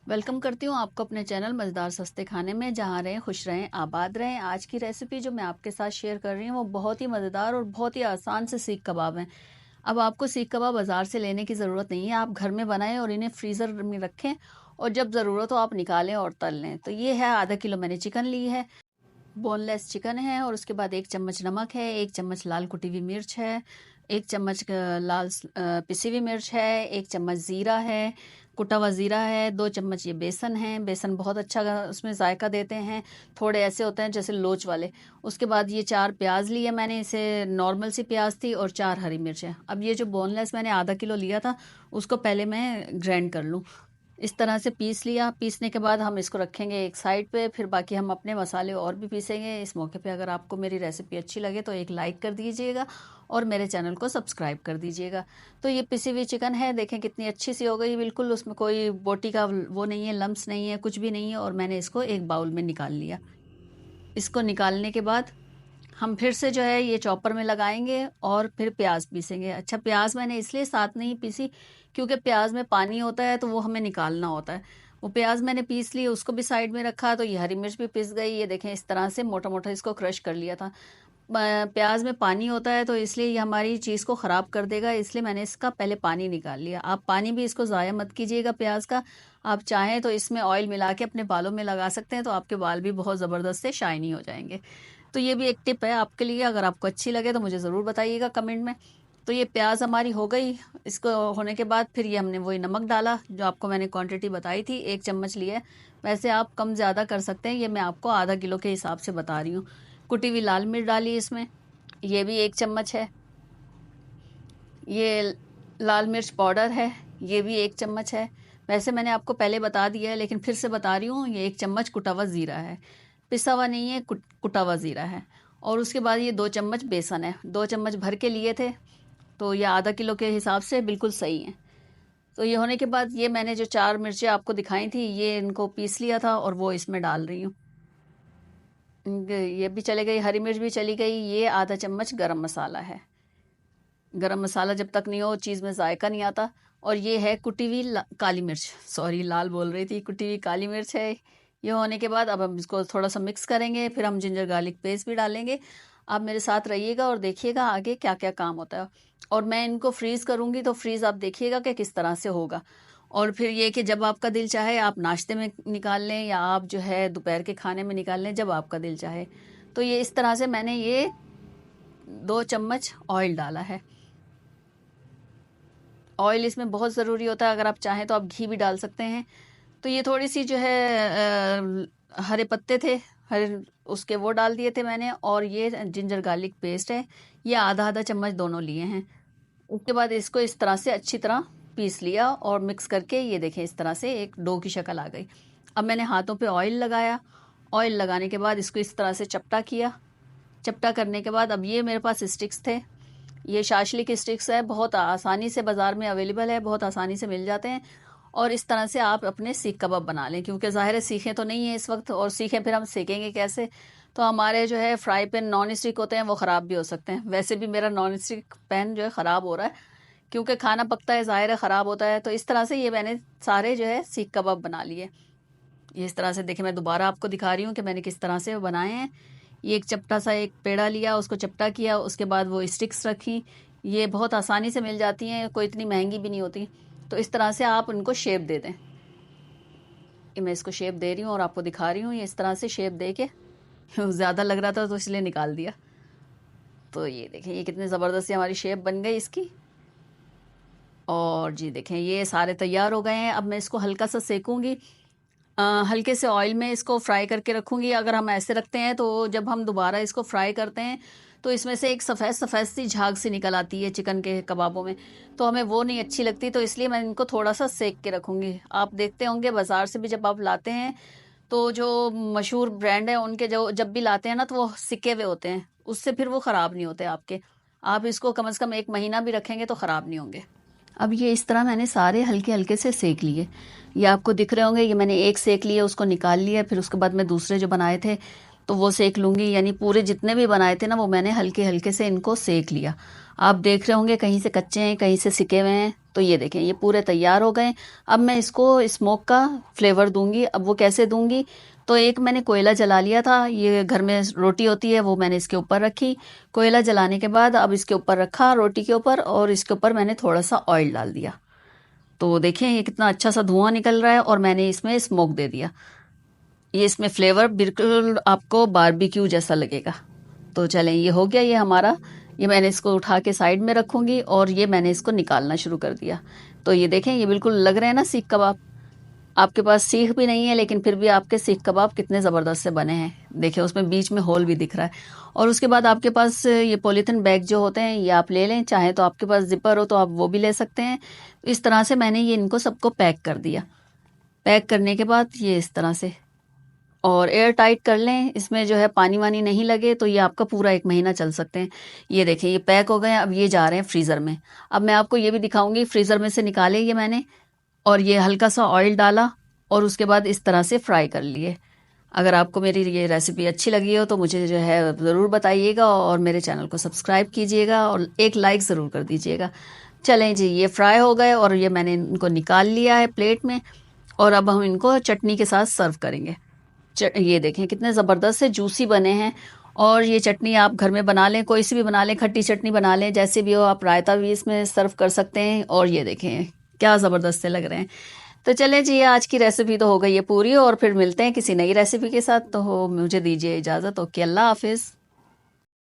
Welcome करती हूँ आपको अपने चैनल मज़ेदार सस्ते खाने में। जहाँ रहें खुश रहें आबाद रहें। आज की रेसिपी जो मैं आपके साथ शेयर कर रही हूँ वो बहुत ही मज़ेदार और बहुत ही आसान से सीख कबाब हैं। अब आपको सीख कबाब बाज़ार से लेने की ज़रूरत नहीं है, आप घर में बनाएं और इन्हें फ्रीज़र में रखें और जब ज़रूरत हो आप निकालें और तल लें। तो ये है आधा किलो मैंने चिकन ली है, बोनलेस चिकन है। और उसके बाद 1 चम्मच नमक है, 1 चम्मच लाल कुटी हुई मिर्च है, 1 चम्मच पिसी हुई मिर्च है, 1 चम्मच ज़ीरा है, कुटा हुआ ज़ीरा है, 2 चम्मच ये बेसन है। बेसन बहुत अच्छा उसमें जायका देते हैं, थोड़े ऐसे होते हैं जैसे लोच वाले। उसके बाद ये 4 प्याज लिए मैंने, इसे नॉर्मल सी प्याज थी, और 4 हरी मिर्च है। अब ये जो बोनलेस मैंने आधा किलो लिया था उसको पहले मैं ग्राइंड कर लूँ। इस तरह से पीस लिया। पीसने के बाद हम इसको रखेंगे एक साइड पे, फिर बाकी हम अपने मसाले और भी पीसेंगे। इस मौके पे अगर आपको मेरी रेसिपी अच्छी लगे तो एक लाइक कर दीजिएगा और मेरे चैनल को सब्सक्राइब कर दीजिएगा। तो ये पिसी हुई चिकन है, देखें कितनी अच्छी सी हो गई, बिल्कुल उसमें कोई बोटी का वो नहीं है, लम्स नहीं है, कुछ भी नहीं है। और मैंने इसको एक बाउल में निकाल लिया। इसको निकालने के बाद हम फिर से जो है ये चॉपर में लगाएंगे और फिर प्याज पीसेंगे। अच्छा, प्याज मैंने इसलिए साथ नहीं पीसी क्योंकि प्याज में पानी होता है तो वो हमें निकालना होता है। वो प्याज मैंने पीस ली, उसको भी साइड में रखा। तो ये हरी मिर्च भी पिस गई। ये देखें इस तरह से मोटा मोटा इसको क्रश कर लिया था। प्याज में पानी होता है तो इसलिए ये हमारी चीज़ को ख़राब कर देगा, इसलिए मैंने इसका पहले पानी निकाल लिया। आप पानी भी इसको ज़ाया मत कीजिएगा प्याज का। आप चाहें तो इसमें ऑयल मिला के अपने बालों में लगा सकते हैं, तो आपके बाल भी बहुत ज़बरदस्त से शाइनी हो जाएंगे। तो ये भी एक टिप है आपके लिए, अगर आपको अच्छी लगे तो मुझे ज़रूर बताइएगा कमेंट में। तो ये प्याज हमारी हो गई। इसको होने के बाद फिर ये हमने वही नमक डाला जो आपको मैंने क्वांटिटी बताई थी, 1 चम्मच लिया है। वैसे आप कम ज़्यादा कर सकते हैं, ये मैं आपको आधा किलो के हिसाब से बता रही हूँ। कुटी हुई लाल मिर्च डाली इसमें, ये भी 1 चम्मच है। ये लाल मिर्च पाउडर है, ये भी 1 चम्मच है। वैसे मैंने आपको पहले बता दिया है लेकिन फिर से बता रही हूँ, ये 1 चम्मच कुटा हुआ ज़ीरा है, पिसा हुआ नहीं है, कुटा हुआ ज़ीरा है। और उसके बाद ये 2 चम्मच बेसन है, 2 चम्मच भर के लिए थे तो ये आधा किलो के हिसाब से बिल्कुल सही है। तो ये होने के बाद ये मैंने जो 4 मिर्चें आपको दिखाई थी ये इनको पीस लिया था और वो इसमें डाल रही हूँ। ये भी चले गई, हरी मिर्च भी चली गई। ये आधा चम्मच गरम मसाला है। गरम मसाला जब तक नहीं हो चीज़ में जायका नहीं आता। और ये है कुटी हुई काली मिर्च, सॉरी लाल बोल रही थी, कुटी हुई काली मिर्च है। ये होने के बाद अब हम इसको थोड़ा सा मिक्स करेंगे, फिर हम जिंजर गार्लिक पेस्ट भी डालेंगे। आप मेरे साथ रहिएगा और देखिएगा आगे क्या क्या काम होता है। और मैं इनको फ्रीज़ करूँगी तो फ्रीज़ आप देखिएगा कि किस तरह से होगा। और फिर ये कि जब आपका दिल चाहे आप नाश्ते में निकाल लें या आप जो है दोपहर के खाने में निकाल लें, जब आपका दिल चाहे। तो ये इस तरह से मैंने ये 2 चम्मच ऑयल डाला है। ऑयल इसमें बहुत ज़रूरी होता है, अगर आप चाहें तो आप घी भी डाल सकते हैं। तो ये थोड़ी सी जो है हरे पत्ते थे, हरे उसके वो डाल दिए थे मैंने। और ये जिंजर गार्लिक पेस्ट है, ये आधा आधा चम्मच दोनों लिए हैं। उसके बाद इसको इस तरह से अच्छी तरह पीस लिया और मिक्स करके ये देखें इस तरह से एक डो की शक्ल आ गई। अब मैंने हाथों पे ऑयल लगाया। ऑयल लगाने के बाद इसको इस तरह से चपटा किया। चपटा करने के बाद अब ये मेरे पास स्टिक्स थे, ये शाशली के स्टिक्स है, बहुत आसानी से बाज़ार में अवेलेबल है, बहुत आसानी से मिल जाते हैं। और इस तरह से आप अपने सीख कबाब बना लें, क्योंकि ज़ाहिर है सीखें तो नहीं है इस वक्त, और सीखें फिर हम सेकेंगे कैसे। तो हमारे जो है फ्राई पैन नॉन स्टिक होते हैं वो ख़राब भी हो सकते हैं। वैसे भी मेरा नॉन स्टिक पैन जो है ख़राब हो रहा है, क्योंकि खाना पकता है, ज़ाहिर है ख़राब होता है। तो इस तरह से ये मैंने सारे जो है सीख कबाब बना लिए। ये इस तरह से देखिए, मैं दोबारा आपको दिखा रही हूँ कि मैंने किस तरह से बनाए हैं। ये एक चपटा सा एक पेड़ा लिया, उसको चपटा किया, उसके बाद वो स्टिक्स रखी। ये बहुत आसानी से मिल जाती हैं, कोई इतनी महंगी भी नहीं होती। तो इस तरह से आप उनको शेप दे दें। ये मैं इसको शेप दे रही हूँ और आपको दिखा रही हूँ। ये इस तरह से शेप दे के ज़्यादा लग रहा था तो इसलिए निकाल दिया। तो ये देखें ये कितनी ज़बरदस्त हमारी शेप बन गई इसकी। और जी देखें ये सारे तैयार हो गए हैं। अब मैं इसको हल्का सा सेकूंगी, हल्के से ऑयल में इसको फ्राई करके रखूंगी। अगर हम ऐसे रखते हैं तो जब हम दोबारा इसको फ्राई करते हैं तो इसमें से एक सफ़ेद सफ़ेद सी झाग सी निकल आती है चिकन के कबाबों में, तो हमें वो नहीं अच्छी लगती। तो इसलिए मैं इनको थोड़ा सा सेक के रखूंगी। आप देखते होंगे बाज़ार से भी जब आप लाते हैं तो जो मशहूर ब्रांड है उनके जो जब भी लाते हैं ना तो वो सिके हुए होते हैं, उससे फिर वो ख़राब नहीं होते आपके। आप इसको कम से कम 1 महीना भी रखेंगे तो ख़राब नहीं होंगे। अब ये इस तरह मैंने सारे हल्के हल्के से सेक लिए। ये आपको दिख रहे होंगे, ये मैंने एक सेक लिया, उसको निकाल लिया। फिर उसके बाद मैं दूसरे जो बनाए थे तो वो सेक लूँगी। यानी पूरे जितने भी बनाए थे ना वो मैंने हल्के हल्के से इनको सेक लिया। आप देख रहे होंगे कहीं से कच्चे हैं, कहीं से सिके हुए हैं। तो ये देखें, ये पूरे तैयार हो गए। अब मैं इसको स्मोक का फ्लेवर दूंगी। अब वो कैसे दूंगी, तो एक मैंने कोयला जला लिया था, ये घर में रोटी होती है वो मैंने इसके ऊपर रखी। कोयला जलाने के बाद अब इसके ऊपर रखा रोटी के ऊपर, और इसके ऊपर मैंने थोड़ा सा ऑयल डाल दिया। तो देखें ये कितना अच्छा सा धुआं निकल रहा है, और मैंने इसमें स्मोक दे दिया। ये इसमें फ्लेवर बिल्कुल आपको बारबेक्यू जैसा लगेगा। तो चलें, ये हो गया ये हमारा। ये मैंने इसको उठा के साइड में रखूंगी, और ये मैंने इसको निकालना शुरू कर दिया। तो ये देखें, ये बिल्कुल लग रहे हैं ना सीख कबाब। आपके पास सीख भी नहीं है, लेकिन फिर भी आपके सीख कबाब कितने ज़बरदस्त से बने हैं। देखिए उसमें बीच में होल भी दिख रहा है। और उसके बाद आपके पास ये पॉलीथिन बैग जो होते हैं, ये आप ले लें। चाहे तो आपके पास जिपर हो तो आप वो भी ले सकते हैं। इस तरह से मैंने ये इनको सबको पैक कर दिया। पैक करने के बाद ये इस तरह से, और एयर टाइट कर लें, इसमें जो है पानी वानी नहीं लगे, तो ये आपका पूरा 1 महीना चल सकते हैं। ये देखें ये पैक हो गए। अब ये जा रहे हैं फ्रीज़र में। अब मैं आपको ये भी दिखाऊंगी, फ्रीज़र में से निकाले ये मैंने, और ये हल्का सा ऑयल डाला, और उसके बाद इस तरह से फ्राई कर लिए। अगर आपको मेरी ये रेसिपी अच्छी लगी हो तो मुझे जो है ज़रूर बताइएगा, और मेरे चैनल को सब्सक्राइब कीजिएगा, और एक लाइक ज़रूर कर दीजिएगा। चलें जी, ये फ्राई हो गए, और ये मैंने इनको निकाल लिया है प्लेट में। और अब हम इनको चटनी के साथ सर्व करेंगे। ये देखें कितने ज़बरदस्त से जूसी बने हैं। और ये चटनी आप घर में बना लें, कोई सी भी बना लें, खट्टी चटनी बना लें, जैसे भी हो। आप रायता भी इसमें सर्व कर सकते हैं। और ये देखें क्या ज़बरदस्त से लग रहे हैं। तो चलें जी, आज की रेसिपी तो हो गई है पूरी, और फिर मिलते हैं किसी नई रेसिपी के साथ। तो मुझे दीजिए इजाज़त। ओके, अल्लाह हाफिज़।